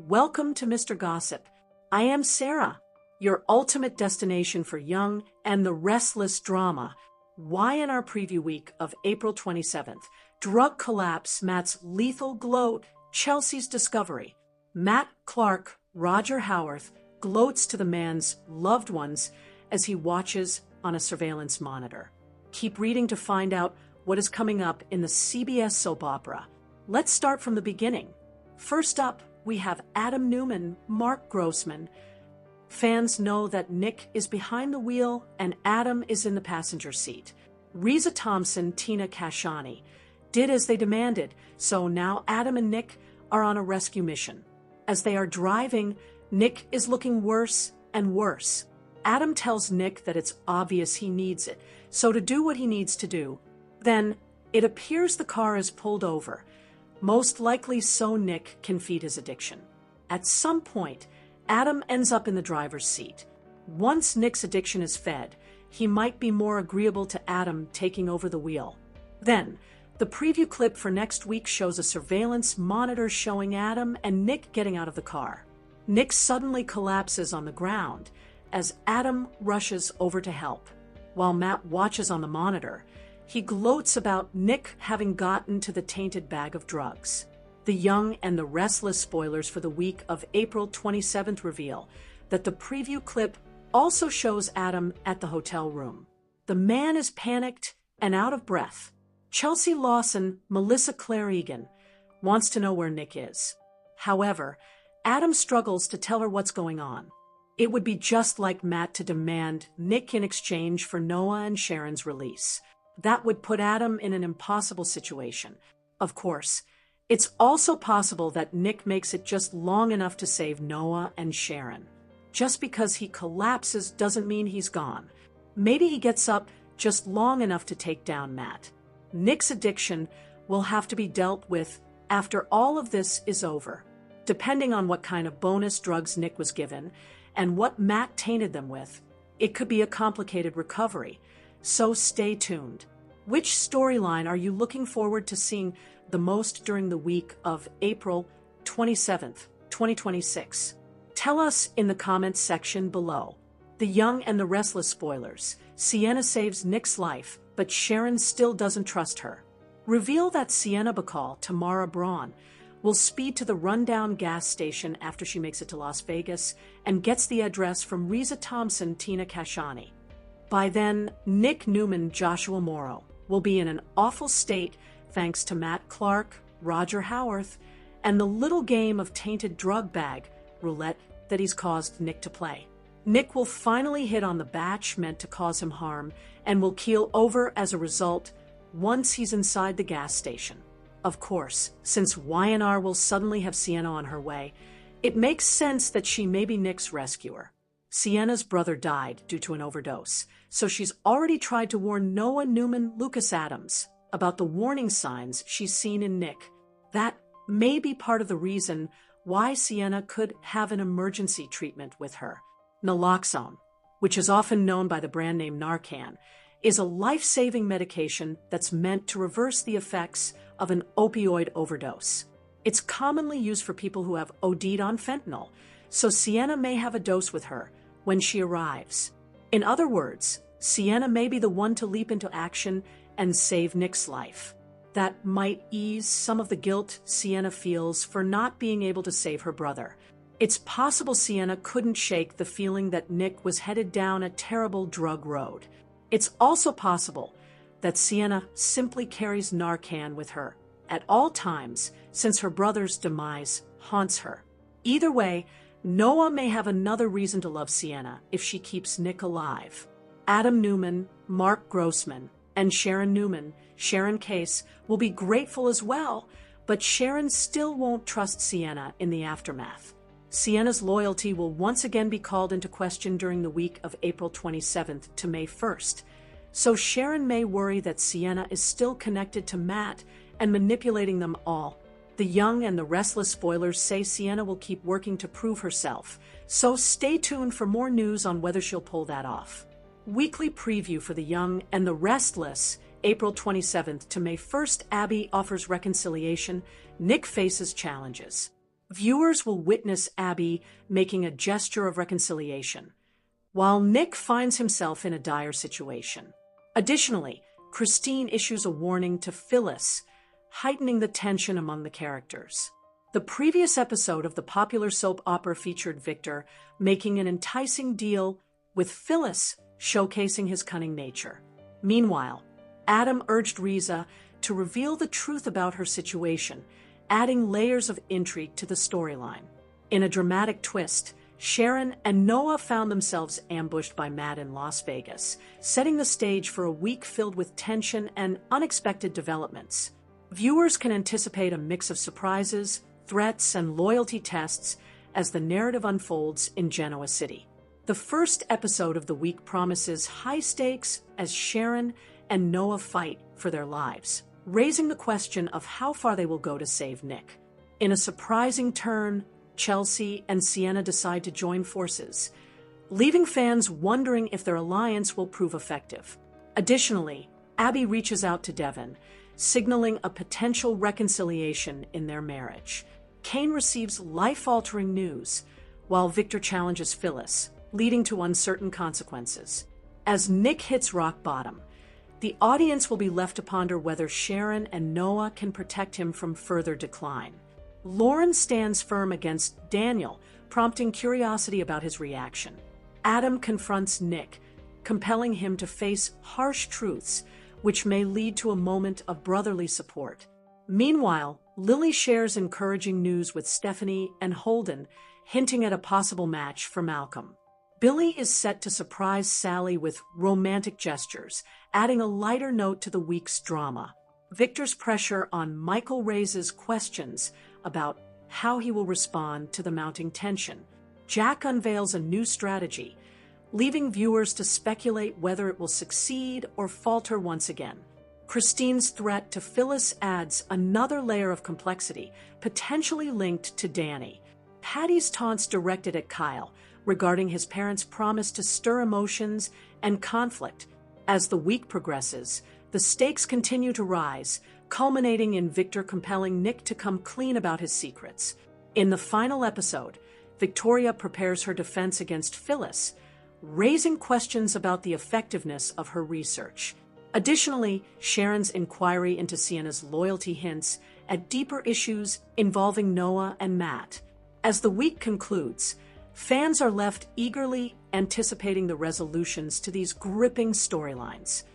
Welcome to Mr. Gossip. I am Sarah, your ultimate destination for young and the restless drama. Why in our preview week of April 27th? Drug collapse, Matt's lethal gloat, Chelsea's discovery. Matt Clark, Roger Howarth, gloats to the man's loved ones as he watches on a surveillance monitor. Keep reading to find out what is coming up in the CBS soap opera. Let's start from the beginning. First up, we have Adam Newman, Mark Grossman. Fans know that Nick is behind the wheel and Adam is in the passenger seat. Reza Thompson, Tina Kashani did as they demanded, so now Adam and Nick are on a rescue mission. As they are driving, Nick is looking worse and worse. Adam tells Nick that it's obvious he needs it, so to do what he needs to do. Then, it appears the car is pulled over, most likely so Nick can feed his addiction. At some point, Adam ends up in the driver's seat. Once Nick's addiction is fed, he might be more agreeable to Adam taking over the wheel. Then, the preview clip for next week shows a surveillance monitor showing Adam and Nick getting out of the car. Nick suddenly collapses on the ground as Adam rushes over to help. While Matt watches on the monitor, he gloats about Nick having gotten to the tainted bag of drugs. The Young and the Restless spoilers for the week of April 27th reveal that the preview clip also shows Adam at the hotel room. The man is panicked and out of breath. Chelsea Lawson, Melissa Claire Egan, wants to know where Nick is. However, Adam struggles to tell her what's going on. It would be just like Matt to demand Nick in exchange for Noah and Sharon's release. That would put Adam in an impossible situation. Of course, it's also possible that Nick makes it just long enough to save Noah and Sharon. Just because he collapses doesn't mean he's gone. Maybe he gets up just long enough to take down Matt. Nick's addiction will have to be dealt with after all of this is over. Depending on what kind of bonus drugs Nick was given and what Matt tainted them with, it could be a complicated recovery. So stay tuned. Which storyline are you looking forward to seeing the most during the week of April 27th, 2026? Tell us in the comments section below. The Young and the Restless spoilers. Sienna saves Nick's life, but Sharon still doesn't trust her. Reveal that Sienna Bacall, Tamara Braun, will speed to the rundown gas station after she makes it to Las Vegas and gets the address from Reza Thompson, Tina Kashani. By then, Nick Newman, Joshua Morrow, will be in an awful state thanks to Matt Clark, Roger Howarth, and the little game of tainted drug bag roulette that he's caused Nick to play. Nick will finally hit on the batch meant to cause him harm and will keel over as a result once he's inside the gas station. Of course, since Y&R will suddenly have Sienna on her way, it makes sense that she may be Nick's rescuer. Sienna's brother died due to an overdose, so she's already tried to warn Noah Newman Lucas Adams about the warning signs she's seen in Nick. That may be part of the reason why Sienna could have an emergency treatment with her. Naloxone, which is often known by the brand name Narcan, is a life-saving medication that's meant to reverse the effects of an opioid overdose. It's commonly used for people who have OD'd on fentanyl, so Sienna may have a dose with her when she arrives. In other words, Sienna may be the one to leap into action and save Nick's life. That might ease some of the guilt Sienna feels for not being able to save her brother. It's possible Sienna couldn't shake the feeling that Nick was headed down a terrible drug road. It's also possible that Sienna simply carries Narcan with her at all times since her brother's demise haunts her. Either way, Noah may have another reason to love Sienna if she keeps Nick alive. Adam Newman, Mark Grossman, and Sharon Newman, Sharon Case, will be grateful as well, but Sharon still won't trust Sienna in the aftermath. Sienna's loyalty will once again be called into question during the week of April 27th to May 1st, so Sharon may worry that Sienna is still connected to Matt and manipulating them all. The Young and the Restless spoilers say Sienna will keep working to prove herself, so stay tuned for more news on whether she'll pull that off. Weekly preview for The Young and the Restless, April 27th to May 1st. Abby offers reconciliation, Nick faces challenges. Viewers will witness Abby making a gesture of reconciliation, while Nick finds himself in a dire situation. Additionally, Christine issues a warning to Phyllis, heightening the tension among the characters. The previous episode of the popular soap opera featured Victor making an enticing deal with Phyllis, showcasing his cunning nature. Meanwhile, Adam urged Riza to reveal the truth about her situation, adding layers of intrigue to the storyline. In a dramatic twist, Sharon and Noah found themselves ambushed by Matt in Las Vegas, setting the stage for a week filled with tension and unexpected developments. Viewers can anticipate a mix of surprises, threats, and loyalty tests as the narrative unfolds in Genoa City. The first episode of the week promises high stakes as Sharon and Noah fight for their lives, raising the question of how far they will go to save Nick. In a surprising turn, Chelsea and Sienna decide to join forces, leaving fans wondering if their alliance will prove effective. Additionally, Abby reaches out to Devon, signaling a potential reconciliation in their marriage. Kane receives life-altering news, while Victor challenges Phyllis, leading to uncertain consequences. As Nick hits rock bottom, the audience will be left to ponder whether Sharon and Noah can protect him from further decline. Lauren stands firm against Daniel, prompting curiosity about his reaction. Adam confronts Nick, compelling him to face harsh truths, which may lead to a moment of brotherly support. Meanwhile, Lily shares encouraging news with Stephanie and Holden, hinting at a possible match for Malcolm. Billy is set to surprise Sally with romantic gestures, adding a lighter note to the week's drama. Victor's pressure on Michael raises questions about how he will respond to the mounting tension. Jack unveils a new strategy, leaving viewers to speculate whether it will succeed or falter once again. Christine's threat to Phyllis adds another layer of complexity, potentially linked to Danny. Patty's taunts directed at Kyle regarding his parents' promise to stir emotions and conflict. As the week progresses, the stakes continue to rise, culminating in Victor compelling Nick to come clean about his secrets. In the final episode, Victoria prepares her defense against Phyllis, raising questions about the effectiveness of her research. Additionally, Sharon's inquiry into Sienna's loyalty hints at deeper issues involving Noah and Matt. As the week concludes, fans are left eagerly anticipating the resolutions to these gripping storylines.